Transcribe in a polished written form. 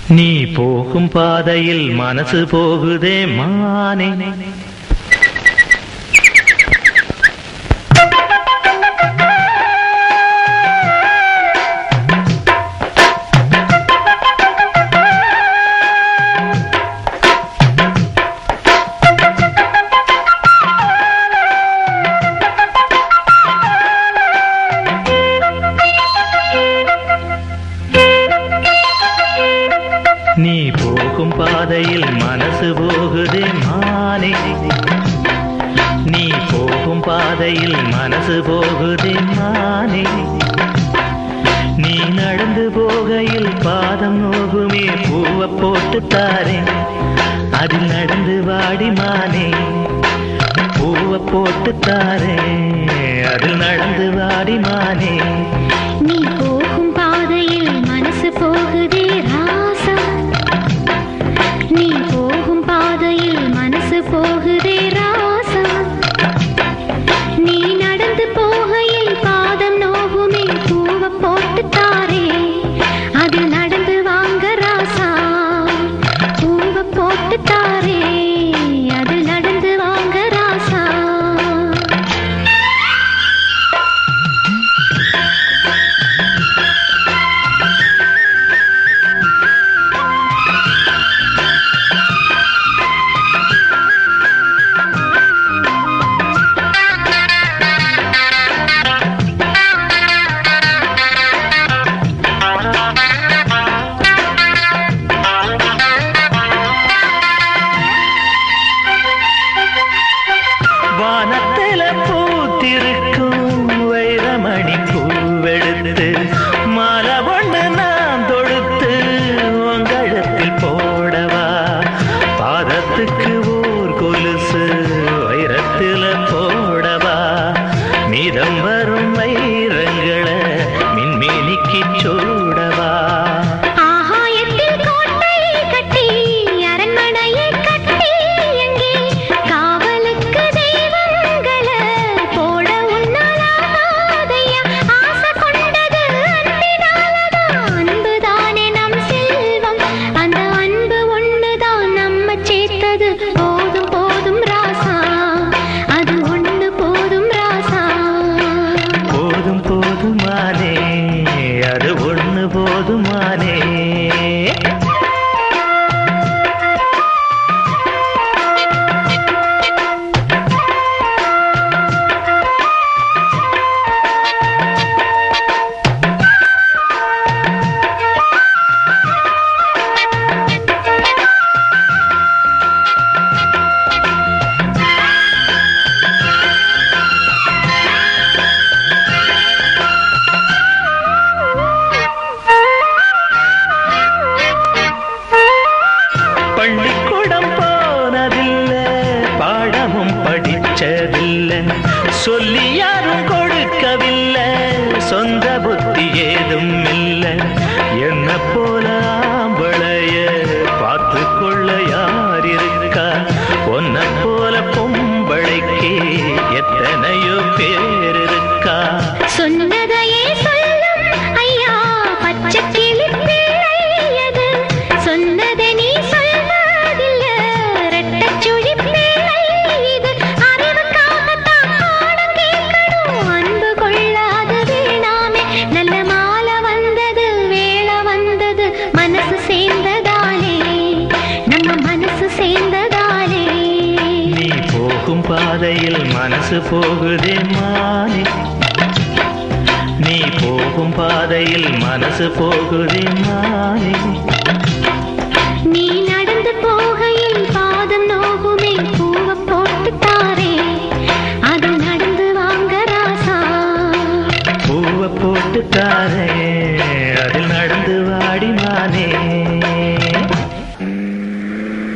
நீ போகும் பாதையில் மனசு போகுதே மானே. நீ போகும் பாதையில் மனசு போகுதே மானே. நீ போகும் பாதையில் மனசு போகுதே மானே. நீ நடந்து போகையில் பாதம் நோகுமே பூவை போட்டு தாரேன். அதில் நடந்து வாடி மானே. பூவை போட்டு தாரேன். அதில் நடந்து வாடி மானே. நீ போகும் பாதையில் மனசு போகுதே ராசா. நீ போகும் பாதையில் மனசு போகுதே ராசா. நீ நடந்து போகையில் பாதம் நோகுமே பூவை போட்டு தாரே. அது நடந்து வாங்க ராசா. பூவை போட்டு தாரே. அது நடந்து வாங்க ராசா. வானத்தில பூத்திருக்கும் வைரமணி பூவெடுத்து மாலை ஒன்று நான் தொடுத்து உங்கழத்தில் போடவா. பாதத்துக்கு ஓர் கொலுசு வைரத்தில போடவா. மீதம் வரும் வைரங்களை மின்மினிக்கு சூடவா. போதுமானே அது ஒண்ணு போதுமானே. பள்ளிக்கூடம் போனதில்லை, பாடமும் படிச்சதில்லை, சொல்லி யாரும் கொடுக்கவில்லை, சொந்த புத்தி ஏதும் இல்லை. என்ன போல ஆம்பளைய பார்த்து கொள்ள யார் இருக்கா? ஒன்ன போல பொம்பளைக்கு எத்தனையோ பேர் இருக்கா? சொன்னதையே சொல்லும் ஐயா பச்சை கிளி பிள்ளையது. சொன்னதை நீ சொல்வதில்ல ரெட்டச்சுழி பிள்ளை இது. அறிவுக்காகத்தான் பாடம் கேட்கணும், அன்பு கொள்ளாது வேணாமே. நல்ல மாலை வந்தது வேளை வந்தது மனசு சேர்ந்ததாலே, நம்ம மனசு சேர்ந்ததாலே. நீ போகும் பாதையில் மனசு போகுதே மானே. நீ போகும் பாதையில் மனசு போகுதே மானே.